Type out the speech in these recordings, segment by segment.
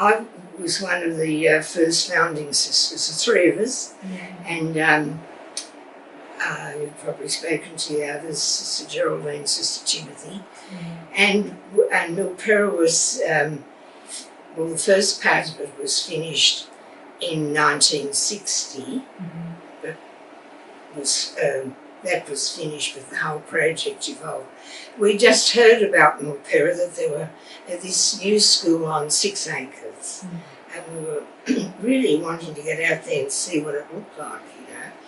I was one of the first founding sisters, the three of us, and you've probably spoken to the others, Sister Geraldine, Sister Timothy, and Milperra was, well, the first part of it was finished in 1960, but that was finished, but the whole project evolved. We just heard about Milperra, that there were this new school on 6 acres, and we were really wanting to get out there and see what it looked like,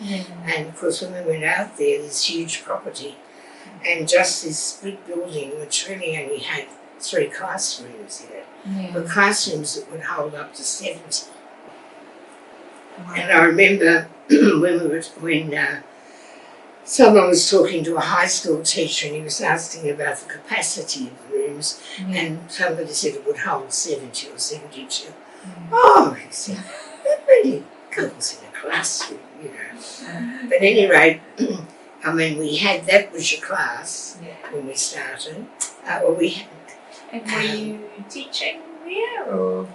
you know. And of course, when we went out there, this huge property, and just this big building, which really only had 3 classrooms in it, but classrooms that would hold up to 70. And I remember when someone was talking to a high school teacher and he was asking about the capacity of the rooms, and somebody said it would hold 70 or 72. Oh, he said, that really goes in a classroom, you know. But anyway, I mean, we had, that was your class when we started. And were you teaching there, or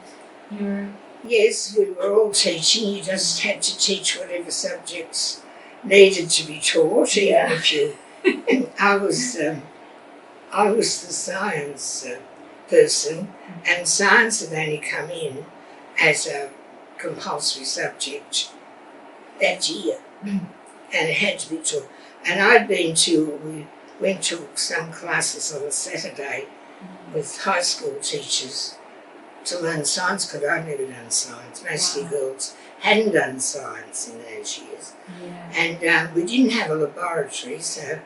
you were? Yes, we were all teaching. You just had to teach whatever subjects needed to be taught, even if you. And I was the science person, and science had only come in as a compulsory subject that year, and it had to be taught. And we went to some classes on a Saturday with high school teachers to learn science, because I'd never done science. Mostly girls hadn't done science in those years. And we didn't have a laboratory, so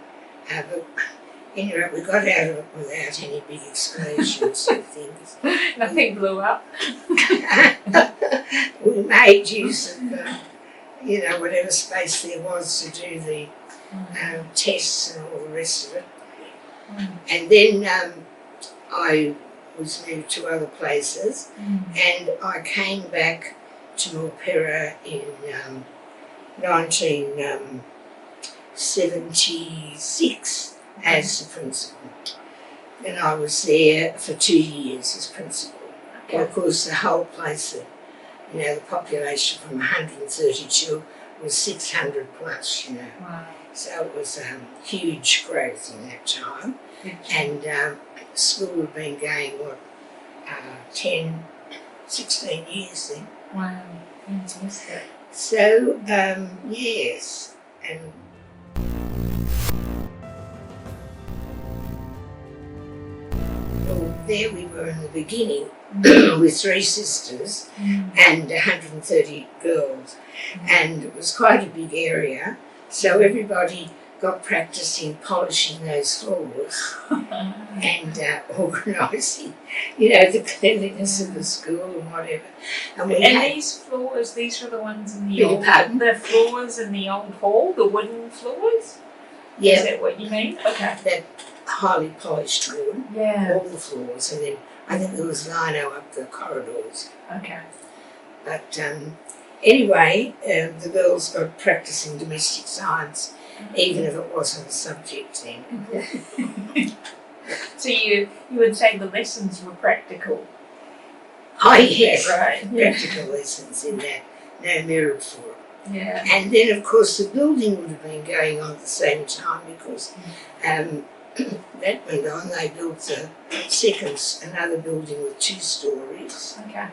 but anyway, we got out of it without any big explosions and things. Nothing blew up. We made use of, you know, whatever space there was to do the tests and all the rest of it. And then I was moved to other places, and I came back to Milperra in 1976 as the principal. And I was there for 2 years as principal. And of course, the whole place, you know, the population from 132 was 600 plus, you know. So it was huge growth in that time. And school had been going, 10, 16 years then. Wow, fantastic. So, yes, and well, there we were in the beginning with 3 sisters and 130 girls, and it was quite a big area. So everybody got practicing polishing those floors and organising, the cleanliness of the school and whatever. And these floors, these are the ones in the Beg your old, pardon? the floors in the old hall, the wooden floors? Is yeah, that what you mean? Okay. that highly polished wood, Yeah. all the floors, and then I think there was lino up the corridors. Okay. But anyway, the girls got practicing domestic science, even if it wasn't a subject then. So you would say the lessons were practical? Oh yes, Right. Yeah. practical lessons in that, no merit for it. Yeah. And then of course the building would have been going on at the same time because that went on. They built another building with 2 stories. Okay.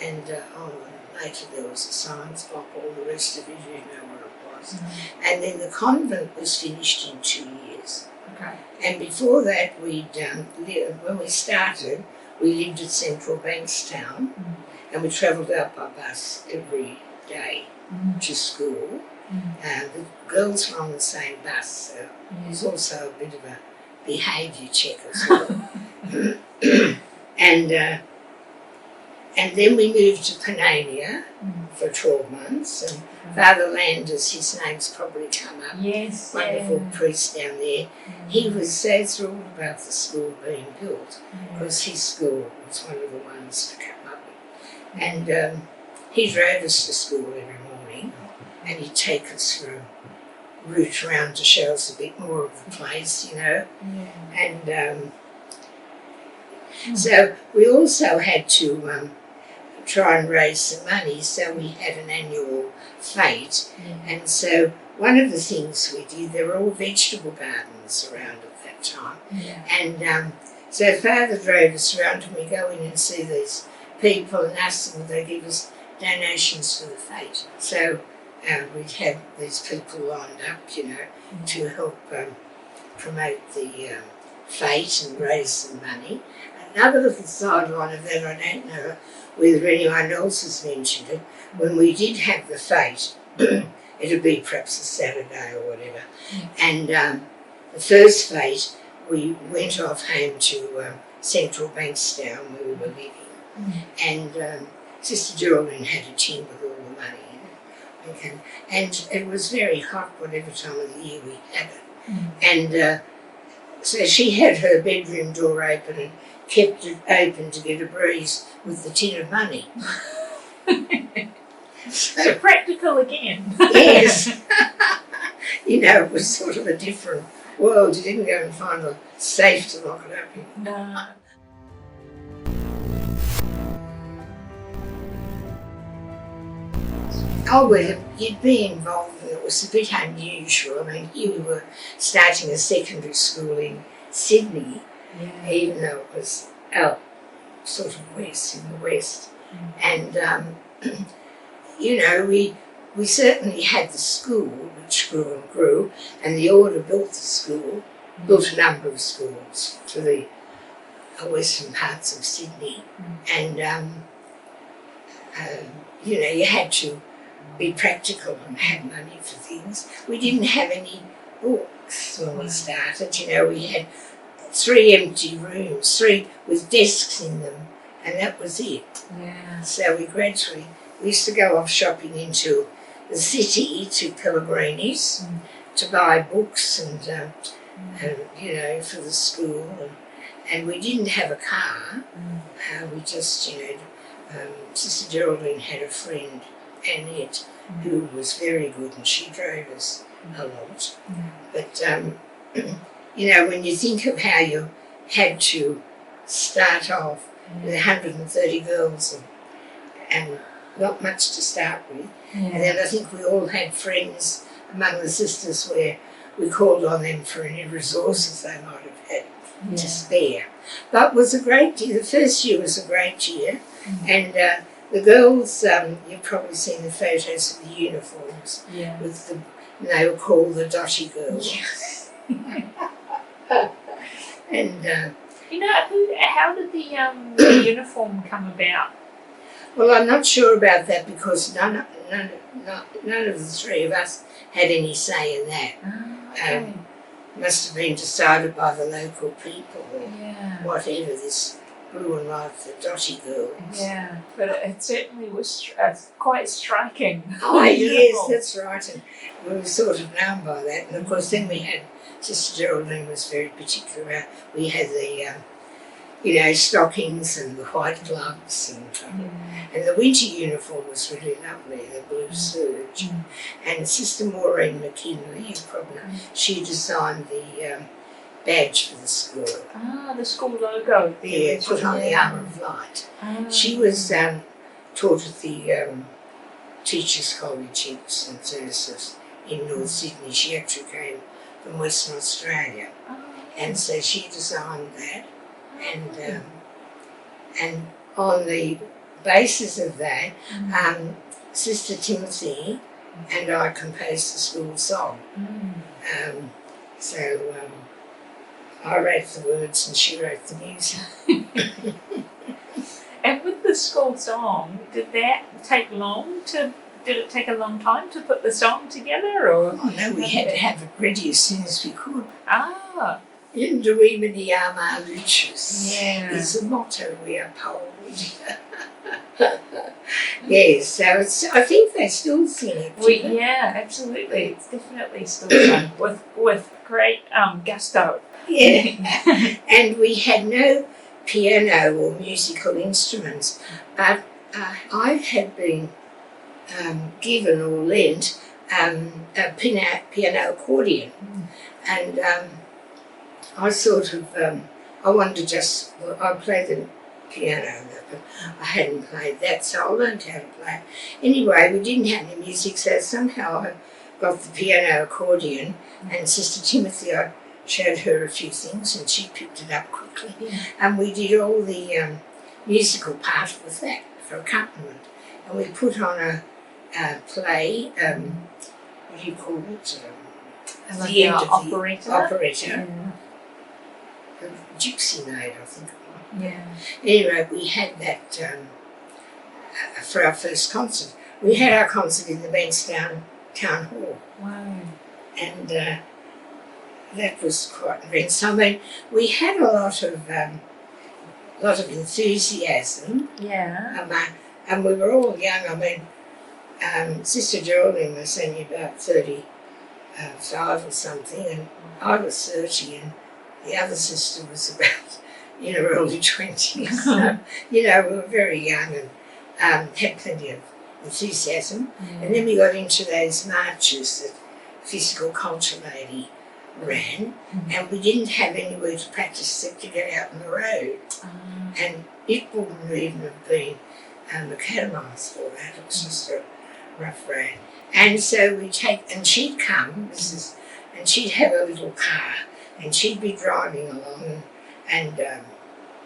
And later there was a science block, all the rest of it, you know what it was. And then the convent was finished in 2 years. Okay. And before that, when we started, we lived at Central Bankstown, and we travelled out by bus every day to school. The girls were on the same bus, so it was also a bit of a behaviour check as well. And then we moved to Panania for 12 months, and Father Landers, his name's probably come up, Yes. wonderful priest down there. He was so thrilled about the school being built because his school was one of the ones to come up with. And he drove us to school every morning, and he'd take us for a route around to show us a bit more of the place, And so we also had to try and raise some money, so we had an annual fete. And so one of the things we did, there were all vegetable gardens around at that time. And so Father drove us around, and we go in and see these people and ask them if they give us donations for the fete. So we'd have these people lined up, to help promote the fete and raise some money. Another little sideline of that, I don't know whether anyone else has mentioned it, when we did have the fete, it'd be perhaps a Saturday or whatever, and the first fete we went off home to Central Bankstown where we were living, and Sister Geraldine had a tin with all the money in it, and it was very hot whatever time of the year we had it, and so she had her bedroom door open and kept it open to get a breeze with the tin of money. So practical again. Yes. It was sort of a different world. You didn't go and find a safe to lock it up in. No. Oh, well, you'd be involved, and it was a bit unusual. I mean, here we were starting a secondary school in Sydney, even though it was out sort of west, in the west. And, we certainly had the school, which grew and grew, and the order built the school, built a number of schools to the western parts of Sydney. And, you had to be practical and have money for things. We didn't have any books when we started. We had 3 empty rooms, 3 with desks in them, and that was it. So we used to go off shopping into the city to Pellegrini's to buy books and for the school, and we didn't have a car. We just, Sister Geraldine had a friend, Annette, who was very good, and she drove us a lot. But when you think of how you had to start off with 130 girls and not much to start with, and then I think we all had friends among the sisters where we called on them for any resources they might have had to spare. But it was a great year. The first year was a great year, and the girls, you've probably seen the photos of the uniforms with they were called the Dotty Girls. And how did the uniform come about? Well, I'm not sure about that because none of the three of us had any say in that. Okay. Must have been decided by the local people or Yeah. whatever. This grew and like the Dotty girls. Yeah, but it certainly was quite striking. Oh yes, Beautiful. that's right. And we were sort of known by that. And of course, then we had Sister Geraldine was very particular about. We had the stockings and the white gloves and the winter uniform was really lovely, the blue serge. And Sister Maureen McKinley, she designed the badge for the school. Ah, the school logo. Yeah, put on the Armour of Light. She was taught at the Teachers College in St Joseph's in North Sydney. She actually came from Western Australia. And so she designed that. And on the basis of that, Sister Timothy and I composed the school song. So I wrote the words and she wrote the music. And with the school song, did it take a long time to put the song together? Or? Oh no, we had to have it ready as soon as we could. Ah. Indrimini Ama Lucius is the motto we uphold. Yes, so I think they still sing it. Yeah, absolutely. It's definitely still sung with great gusto. Yeah, and we had no piano or musical instruments, but I had been given or lent a piano accordion, and I sort of, I wanted to I played the piano, but I hadn't played that, so I learned how to play it. Anyway, we didn't have any music, so somehow I got the piano accordion, and Sister Timothy, I showed her a few things, and she picked it up quickly. And we did all the musical part with that for accompaniment. And we put on a play, what do you call it? The end of the operetta. Gypsy Maid, I think it was. Yeah. Anyway, we had that for our first concert. We had our concert in the Bankstown Town Hall. Wow. And that was quite an event. So, I mean, we had a lot of enthusiasm. Yeah. And we were all young. I mean, Sister Geraldine was only about 35 or something, and I was 30, and the other sister was about in her early 20s. So, we were very young and had plenty of enthusiasm. And then we got into those marches that Physical Culture Lady ran, and we didn't have anywhere to practice except to get out on the road. And it wouldn't even have been macadamised for that. It was just a rough road. And so and she'd come, and she'd have a little car, and she'd be driving along and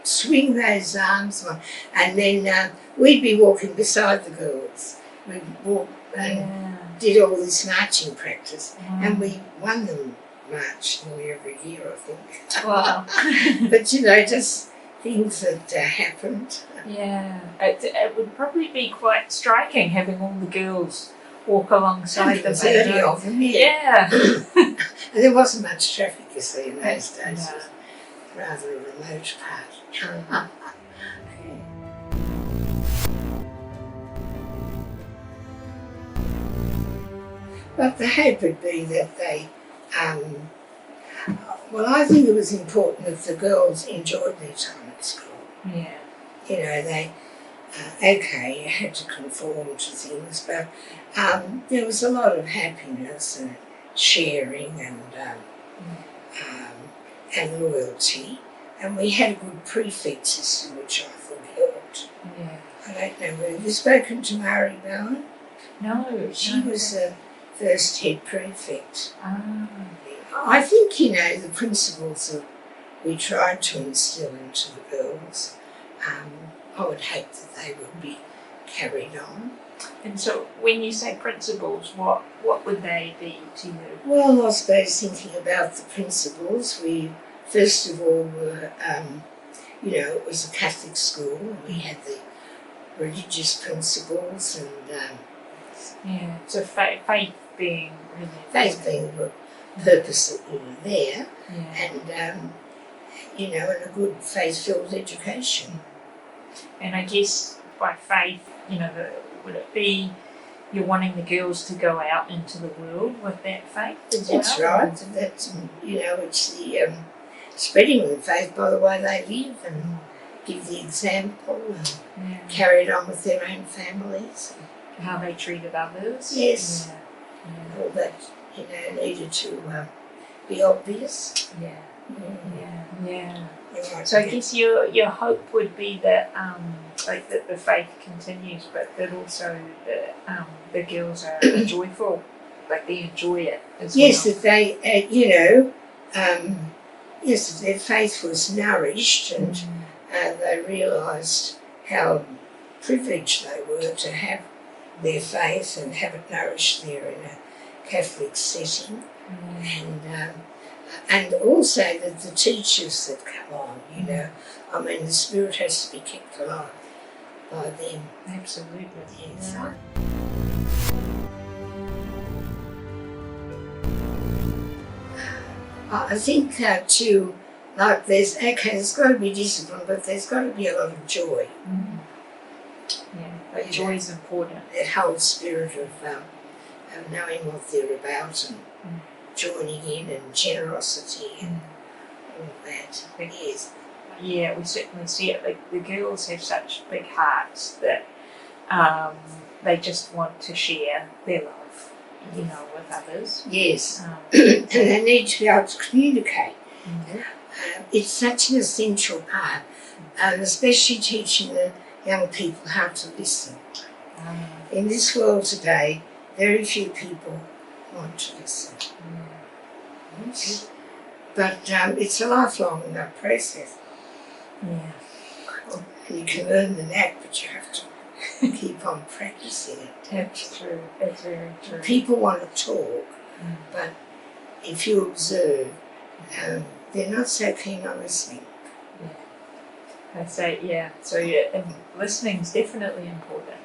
swing those arms on, and then we'd be walking beside the girls. We'd walk and did all this marching practice, and we won them march nearly every year, I think. Wow. But just things that happened. Yeah, it would probably be quite striking having all the girls walk alongside the 30 of them, yeah. And there wasn't much traffic, you see, in those days. No. It was rather a remote part. But the hope would be that they, I think it was important that the girls enjoyed their time at school. Yeah. They, you had to conform to things, but there was a lot of happiness and sharing and loyalty. And we had a good prefect system, which I thought helped. Yeah. I don't know whether you've spoken to Mary Bowen. No. She was the first head prefect. Ah. I think, the principles that we tried to instill into the girls, I would hope that they would be carried on. And so when you say principles, what would they be to you? Well, I suppose thinking about the principles, we first of all were, it was a Catholic school. We had the religious principles and Yeah. So faith being really faith being the purpose that we were there, Yeah. and you know, and a good faith-filled education. And I guess by faith, you know, would it be you're wanting the girls to go out into the world with that faith as That's well? right. That's, you know, it's the spreading the faith by the way they live and give the example and Yeah. carry it on with their own families. How they treated others. Yes. Yeah. All that, you know, needed to be obvious. Yeah. Yeah. Yeah. Right. So I guess your hope would be that like that the faith continues, but that also the girls are joyful, like they enjoy it as yes, well. that they, you know, yes, that their faith was nourished and they realised how privileged they were to have their faith and have it nourished there in a Catholic setting. And also that the teachers that come on, you know, I mean, the spirit has to be kept alive by them. Absolutely. Yes. Yeah. I think too, like there's got to be discipline, but there's got to be a lot of joy. Yeah, but joy is important. That whole spirit of knowing what they're about and joining in and generosity and all that. Yes. Yeah, we certainly see it. Like the girls have such big hearts that they just want to share their love, you know, with others. Yes. And they need to be able to communicate. It's such an essential part, and especially teaching the young people how to listen. In this world today, very few people want to listen. But it's a lifelong process. Yeah. And you can learn the knack, but you have to keep on practicing it. That's true. That's very true. People want to talk, but if you observe, they're not so keen on listening. I say, yeah. So and listening's definitely important.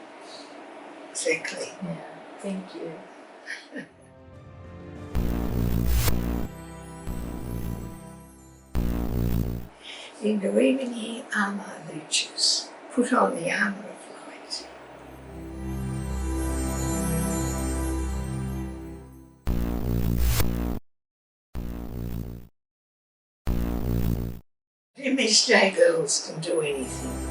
Exactly. Yeah. Thank you. In Domini armor lucis, put on the armor of light. MSJ girls can do anything.